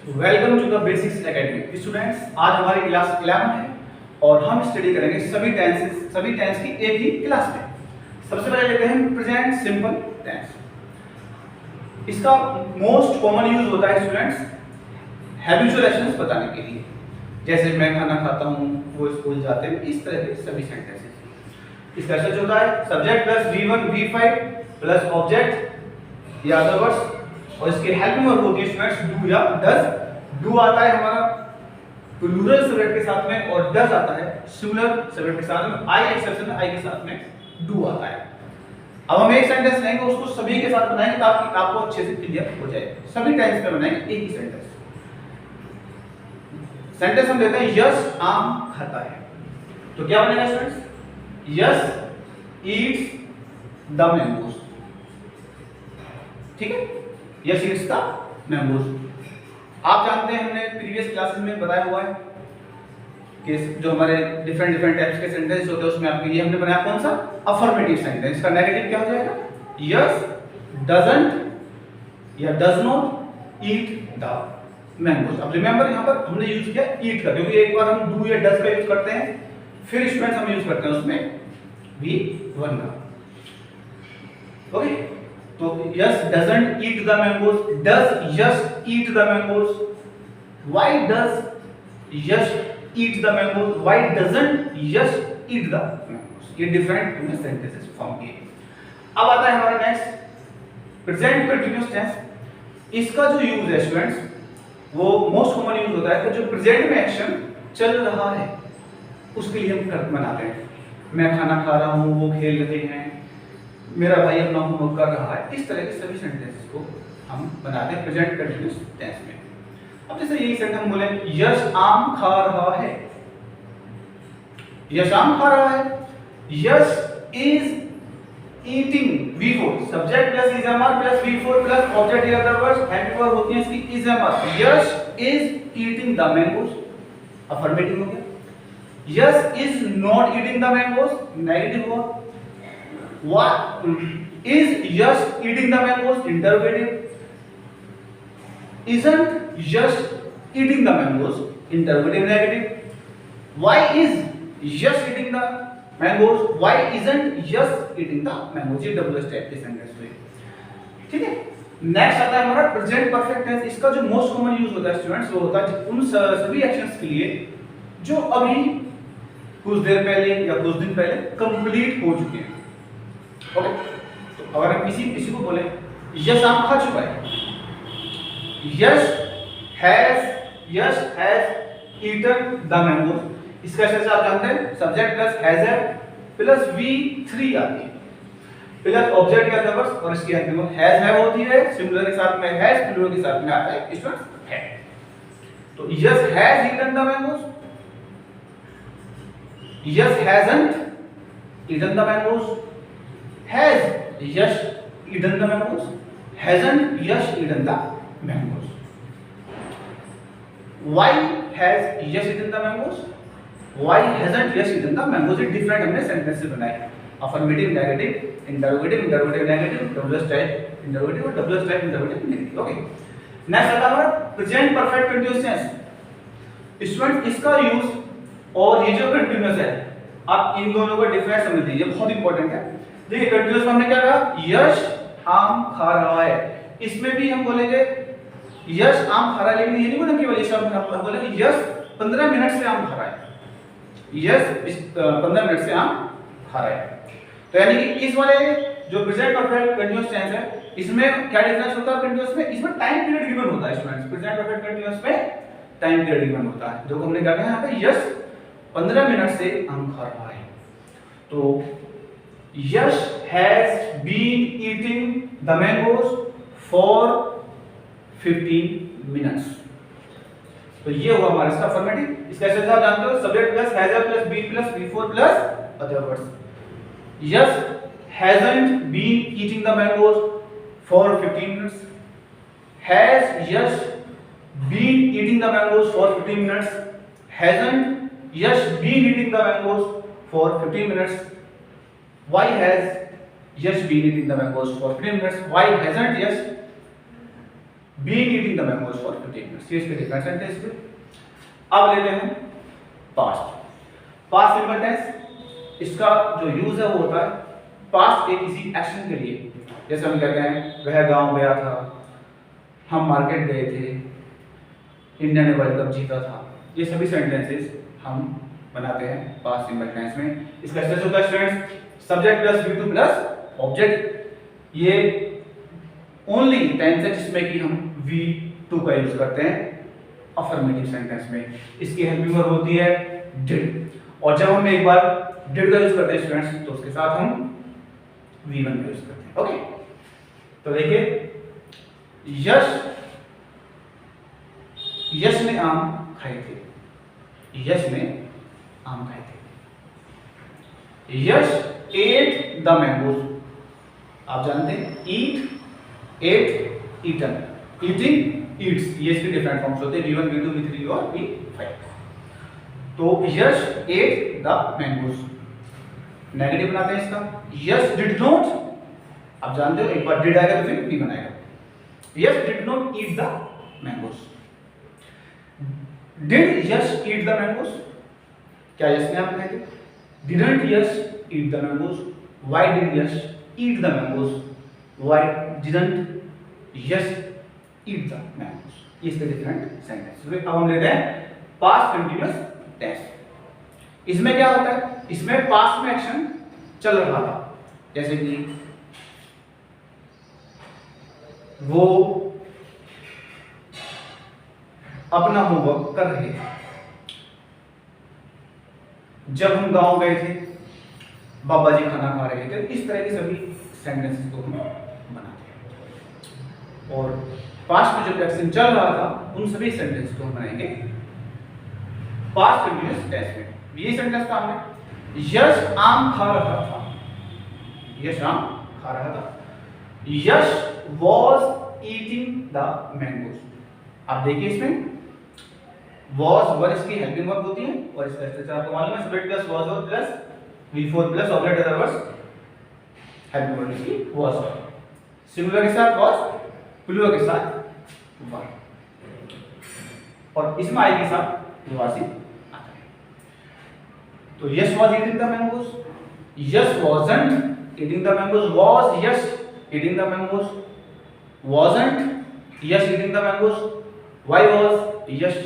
Welcome to the Basics Academy students. आज हमारी class 11 है और हम स्टडी करेंगे सभी टेंस की एक ही क्लास में। सबसे पहले लेते हैं प्रेजेंट सिंपल टेंस। इसका मोस्ट कॉमन यूज होता है स्टूडेंट्स हैबिचुअल एक्शंस बताने के लिए, जैसे मैं खाना खाता हूँ, वो स्कूल जाते हैं, इस तरह के सभी सेंटेंसेस। इसका सच होता है subject plus V1 V5 plus object या अदर वर्ड्स, और इसके हेल्पिंग वर्ब होती है स्टूडेंट्स डू या डज। डू आता है हमारा प्लूरल सब्जेक्ट के साथ में और डज आता है सिंगुलर सब्जेक्ट के साथ में। आई एक्सेप्शन है, आई के साथ में डू आता है। अब हम एक सेंटेंस लेंगे, उसको सभी के साथ बनाएंगे ताकि आपको अच्छे से क्लियर हो जाए। सभी टेंस में बनाएंगे एक ही सेंटेंस। सेंटेंस हम लेते हैं यश आम खाता है, तो क्या बनेगा students? Yash eats the mangoes. ठीक है, यश ईट्स द मैंगोज। आप जानते हैं, हमने प्रीवियस क्लासेस में बताया हुआ है कि जो हमारे डिफरेंट टाइप्स के सेंटेंस होते हैं उसमें आपके लिए हमने बनाया कौन सा? Affirmative sentence. इसका नेगेटिव क्या हो जाएगा? यस डजंट या does not eat the mangoes. अब रिमेंबर यहाँ पर हमने यूज किया ईट का, क्योंकि एक बार हम डू या डज का यूज करते हैं, फिर स्टूडेंट्स हम यूज करते हैं उसमें V1 का। ओके, तो yes doesn't eat the mangoes, does yes eat the mangoes, why does yes eat the mangoes, why doesn't yes eat the mangoes. ये डिफरेंट हमने सेंटेंसेस फॉर्म किए। अब आता है हमारा नेक्स्ट प्रेजेंट कंटीन्यूअस टेंस। इसका जो यूज है स्टूडेंट्स वो मोस्ट कॉमन यूज होता है कि जो प्रेजेंट में एक्शन चल रहा है उसके लिए हम बनाते हैं। मैं खाना खा रहा हूँ, वो खेल रहे हैं, मेरा भाई अपना होमवर्क कर रहा है। इस तरह के सभी सेंटेंसेस को हम बनाते हैं प्रेजेंट कंटीन्यूअस टेंस में। अब जैसे यही सेंटेंस हम बोले यश आम खा रहा है, यश आम खा रहा है। Yash is eating, V4 subject plus is am are plus V4 plus object या अदर वर्ड्स, हेल्पिंग वर्ब होती है इसकी is am are. Yash is eating the mangoes, affirmative हो गया। Yash is not eating the mangoes, negative हुआ। What is Yash eating the mangoes? Interrogative. Isn't Yash eating the mangoes? Interrogative, negative. Why is Yash eating the mangoes? Why isn't Yash eating the mangoes? ये double step के sentence हुए। ठीक है, next आता है हमारा present perfect tense. इसका जो मोस्ट कॉमन यूज होता है स्टूडेंट्स वो होता है उन सभी एक्शंस के लिए जो अभी कुछ देर पहले या कुछ दिन पहले कंप्लीट हो चुके हैं। ओके, तो अगर हम किसी को बोले यश आम खा चुका है, यश हैज ईटन द मैंगोज। इसका सेंस आप जानते हैं subject plus has plus V3 आती है प्लस ऑब्जेक्ट या वर्ब, और इसकी हेल्पिंग वर्ब हैज होती है सिंगुलर के साथ में हैज, प्लूरल के साथ में आता है स्टूडेंट्स है। तो Yash has eaten the mangoes, Yash hasn't eaten the mangoes, has Yash eaten the mangoes, hasn't Yash eaten the mangoes. Why has Yash eaten the mangoes, why hasn't Yash eaten the mangoes? ये different हमने sentences बनाए, affirmative, negative, interrogative, negative, double stack interrogative और double stack interrogative negative. Okay, next आता है present perfect continuous tense. Student इसका use और ये जो कंटीन्यूअस है, आप इन दोनों का डिफरेंस समझ लीजिए, बहुत इंपॉर्टेंट है। देखिए कंटीन्यूअस में हमने क्या कहा? यश आम खा रहा है। इसमें भी हम बोलेंगे यश आम खा रहा है, लेकिन ये नहीं बोलेंगे केवल यश आम खा रहा है, हम बोलेंगे यश 15 मिनट से आम खा रहा है। यश 15 मिनट से आम खा रहा है। तो यानी कि इस वाले जो प्रेजेंट परफेक्ट कंटीन्यूअस टेंस है इसमें क्या डिफरेंस होता है? कंटीन्यूअस में इसमें टाइम पीरियड गिवन होता है स्टूडेंट्स। प्रेजेंट परफेक्ट कंटीन्यूअस में टाइम पीरियड गिवन होता है, जो हमने क्या कहा यहाँ पे यश 15 मिनट से आम खा रहा है। तो Yash has been eating the mangoes for 15 minutes. तो ये हुआ हमारा इसका अफर्मेटिव। इसका सेंस आप जानते हो subject plus has plus be plus V4 plus other words. Yash hasn't been eating the mangoes for 15 minutes. Has Yash been eating the mangoes for 15 minutes? Hasn't Yash been eating the mangoes for 15 minutes? Why has Yash been eating the mangoes for 15 minutes? Why hasn't Yash been eating the mangoes for 15 minutes. ये इसके different sentence थे। अब लेते हैं past. Past simple tense, इसका जो use है वो होता है पास्ट के किसी एक्शन के लिए। जैसे हम कहते हैं वह गांव गया था, हम मार्केट गए थे, इंडिया ने वर्ल्ड कप जीता था। ये सभी सेंटेंसेस हम बनाते हैं पास्ट सिंपल टेंस में। इसका स्ट्रक्चर होता है students subject plus V2 plus object. ये ओनली टेंस है जिसमें कि हम V2 का यूज करते हैं अफर्मेटिव सेंटेंस में। इसकी हेल्पिंग वर्ब होती है डिड, और जब हम एक बार डिड का यूज करते हैं स्टूडेंट्स तो उसके साथ हम V1 का यूज करते हैं। ओके, तो देखिए यश ने आम खाए थे, यश ने आम खाए थे। यश एट द मैंगोज, आप जानते हैं ईट, एट, ईटन, ईटिंग, ईट्स, ये इसके डिफरेंट फॉर्म्स होते हैं V1, V2, V3 और V5। तो यश एट द मैंगोज, नेगेटिव बनाते हैं इसका। यश डिड नॉट, आप जानते हो एक बार डिड आएगा तो फिर V बनाएगा। Yash did not eat the mangoes. Did Yash eat the mangoes, क्या यश ने आम खाए थे? Didn't Yash eat the mangoes. Why did Yash eat the mangoes? Why didn't Yash eat the mangoes. ये इसके डिफरेंट सेंटेंस। अब हम लेते हैं पास्ट कंटीन्यूअस टेंस। इसमें क्या होता है, इसमें पास्ट में एक्शन चल रहा था, जैसे कि वो अपना होमवर्क कर रहे थे, जब हम गांव गए थे बाबा जी खाना खा रहे थे। इस तरह के सभी सेंटेंसेस को हम बनाते हैं। और पास्ट में जो एक्शन चल रहा था उन सभी सेंटेंस को हम बनाएंगे पास्ट कंटीन्यूअस टेंस में। ये सेंटेंस था हमने, यश आम खा रहा था, यश आम खा रहा था। यश वॉज ईटिंग द मैंगोज। आप देखिए इसमें वॉज वर्ब इसकी हेल्पिंग वर्ब होती है, और इसका स्ट्रक्चर आपको मालूम है subject plus was verb plus V4 plus object other verbs. Helping verb इसकी वॉज वर्ब, सिंगुलर के साथ वॉज, प्लूरल के साथ वर, और इसमें आई के साथ निवासी आता है। तो Yash was eating the mangoes, Yash wasn't eating the mangoes, was Yash eating the mangoes, wasn't Yash eating the mangoes, why was Yash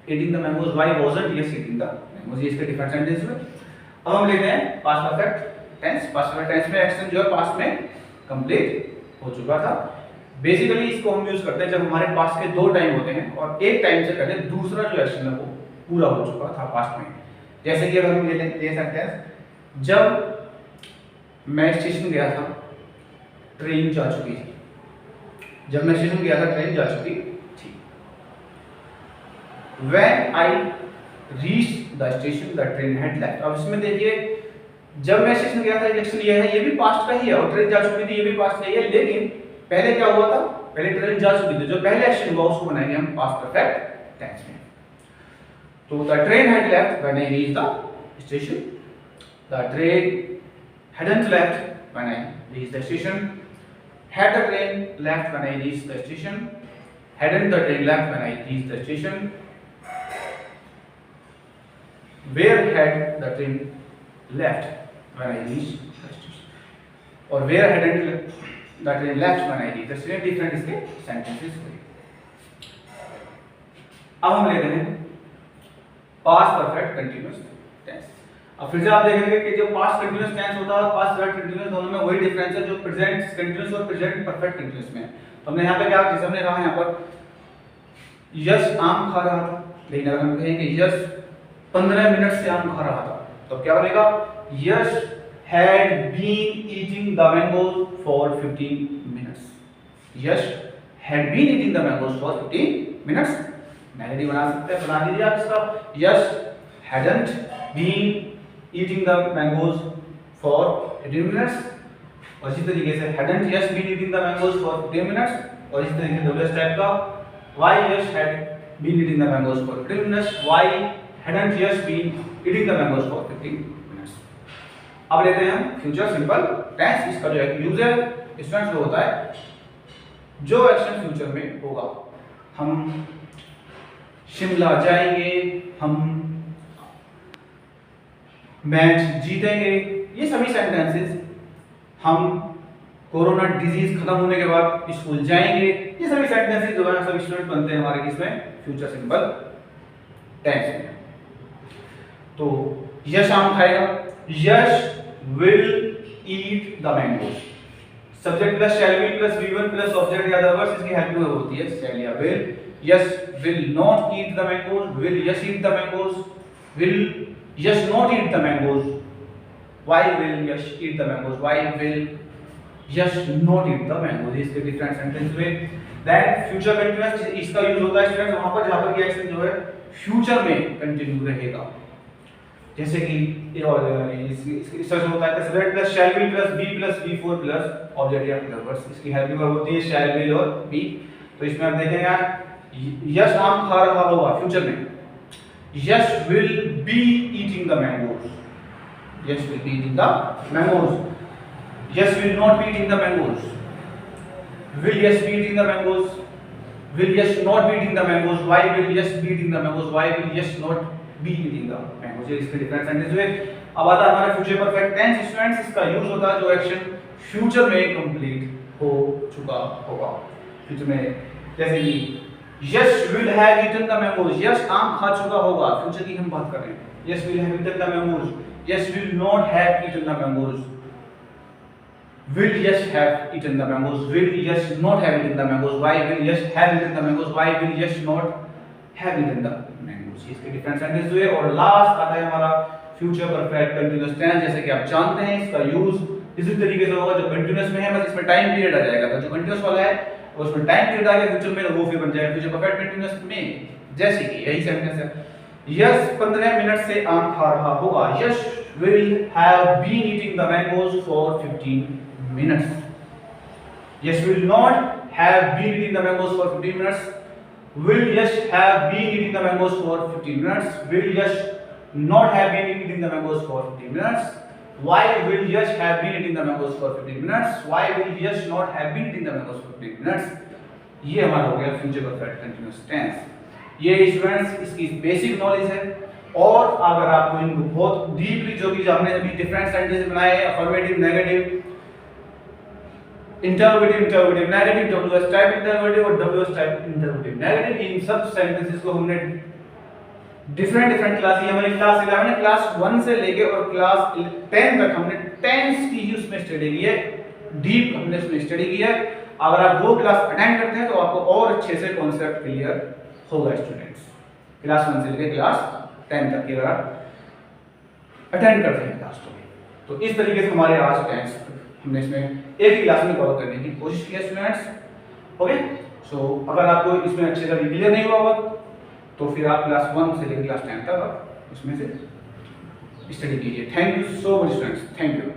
eating the mangoes, why wasn't Yash eating the mangoes. ये इसके डिफरेंट सेंटेंस में। अब हम लेते हैं past perfect tense. Past perfect tense में action जो है पास्ट में कंप्लीट हो चुका था। बेसिकली इसको हम यूज करते हैं जब हमारे पास्ट के दो टाइम होते हैं और एक टाइम से पहले दूसरा जो एक्शन है वो पूरा हो चुका था पास्ट में। जैसे कि अगर हम ले सकते हैं, जब मैं स्टेशन गया था ट्रेन जा चुकी थी, जब मैं स्टेशन गया था ट्रेन जा चुकी थी। When I reached the station the train had left। अब इसमें देखिए जब मैं स्टेशन गया था एक्शन ये है, ये भी पास्ट का ही है, और ट्रेन जा चुकी थी ये भी पास्ट का ही है। लेकिन पहले क्या हुआ था, पहले ट्रेन जा चुकी थी, जो पहले एक्शन हुआ उसको बनाएंगे हम पास्ट परफेक्ट टेंस में। तो the train had left when I reached the station, the train hadn't left when I reached the station, had the train left when I reached the station, hadn't the train left when I reached the station, where had the train left when I reached the station, और where hadn't the train left when I reached the station। Different इसके sentences हुए। अब हम लेते हैं past perfect continuous tense. अब फिर से आप देखेंगे कि जो पास्ट कंटीन्यूअस टेंस होता है पास्ट परफेक्ट कंटीन्यूअस, दोनों में वही डिफरेंस है जो प्रेजेंट कंटीन्यूअस और प्रेजेंट परफेक्ट कंटीन्यूअस में है। तो हमने यहाँ पे क्या, जैसे हमने कहा यहाँ पर यश आम खा रहा था, लेकिन अगर हम कहें कि यश 15 मिनट से आम खा रहा था तो क्या बनेगा, यश had been eating the mangoes for 15 minutes। Yash had been eating the mangoes for 15 minutes। Negative बना सकते हैं, बना दीजिए आप इसका, यश hadn't been eating the mangoes for 15 minutes। और इसी तरीके से hadn't Yash been eating the mangoes for 15 minutes, और इसी तरीके से डबल टाइप का why Yash had been eating the mangoes for 15 minutes, why hadn't Yash been eating the mangoes for 15 minutes। अब लेते हैं हम फ्यूचर सिंपल टेंस। इसका जो यूज है स्टूडेंट्स वो होता है जो एक्शन फ्यूचर में होगा। हम शिमला जाएंगे, हम मैच जीतेंगे, ये सभी सेंटेंसेस, हम कोरोना डिजीज खत्म होने के बाद स्कूल जाएंगे, ये सभी सेंटेंसेस जो है सब स्टूडेंट बनते हैं हमारे किसमें, फ्यूचर सिंपल टेंस में। तो यश आम खाएगा, Yash will eat the mangoes. Subject plus shall be plus V1 plus object या अदर वर्ड्स इसकी हेल्प में होती है शैल या will. Yash will not eat the mangoes, will Yash eat the mangoes, will Yash not eat the mangoes, why will Yash eat the mangoes, why will Yash not eat the mangoes. इसके different sentence हुए। Then future continuous इसका use होता है students वहां पर जहां पर ये एक्शन जो है फ्यूचर में कंटिन्यू रहेगा, जैसे कि इसका जो होता है subject plus shall be plus be plus V4 plus object या अदर वर्ड्स, इसकी हेल्प में होती है शैल बी और बी। तो इसमें आप देखेंगे यश आम खा रहा होगा फ्यूचर में, Yash will be eating the mangoes, Yash will be eating the mangoes, Yash will not be eating the mangoes, will Yash be eating the mangoes, will Yash not be eating the mangoes, why will Yash be eating the mangoes, why will Yash not be eating the mangoes. ये इसके different sentence हुए। अब आता है हमारा future perfect tense students, इसका use होता है जो एक्शन फ्यूचर में कंप्लीट हो चुका होगा। फ्यूचर में जैसे कि Yash will have eaten the mangoes, Yash आम खा चुका होगा, फ्यूचर की हम बात कर रहे हैं। Yash will have eaten the mangoes, Yash will not have eaten the mangoes, will Yash have eaten the mangoes, will Yash not have eaten the mangoes, why will Yash have eaten the mangoes, why will Yash not have eaten the mangoes। इसके different sentence हुए। और last आता है हमारा future perfect continuous tense, जैसे कि आप जानते हैं इसका यूज इसी तरीके से होगा जो कंटीन्यूअस में है, बस इसमें टाइम पीरियड आ जाएगा। तो जो कंटीन्यूअस वाला है उसमें टाइम पीरियड आ गया फ्यूचर में, वो फिर बन जाएगा फ्यूचर परफेक्ट कंटीन्यूअस में। जैसे कि यही सेंटेंस है, यश 15 मिनट से आम खा रहा होगा, यश will have been eating the mangoes for 15 minutes, Yash will not have been eating the mangoes for 15 minutes, will Yash have been eating the mangoes for 15 minutes, will Yash not have been eating the mangoes for 15 minutes, why will Yash have been eating the mangoes for 15 minutes, why will Yash not have been eating the mangoes for 15 minutes। ये हमारा हो गया future perfect continuous tense. ये students इसकी basic knowledge है। और अगर आपको इनको बहुत डीपली जो भी हमने अभी डिफरेंट सेंटेंसेस बनाए हैं, affirmative, negative, interrogative, interrogative negative, WS type interrogative और डब्ल्यूएस टाइप इंटरोगेटिव नेगेटिव, इन सब सेंटेंसेस को हमने डिफरेंट क्लास, ये हमारी क्लास 11 है, क्लास 1 से लेके और क्लास 10 तक हमने टेंस की ही उसमें स्टडी की है, डीप हमने उसमें स्टडी की है। अगर आप वो क्लास अटेंड करते हैं तो आपको और अच्छे से कॉन्सेप्ट क्लियर होगा स्टूडेंट्स। क्लास 1 से लेके क्लास 10 तक की अगर आप अटेंड करते हैं क्लास को, तो इस तरीके से हमारे आज टेंस हमने इसमें एक ही क्लास में कवर करने की कोशिश की है स्टूडेंट्स। ओके, सो अगर आपको इसमें अच्छे से क्लियर नहीं हुआ तो फिर आप क्लास 1 से लेकर क्लास 10 तक इसमें से स्टडी कीजिए। Thank you so much students, thank you.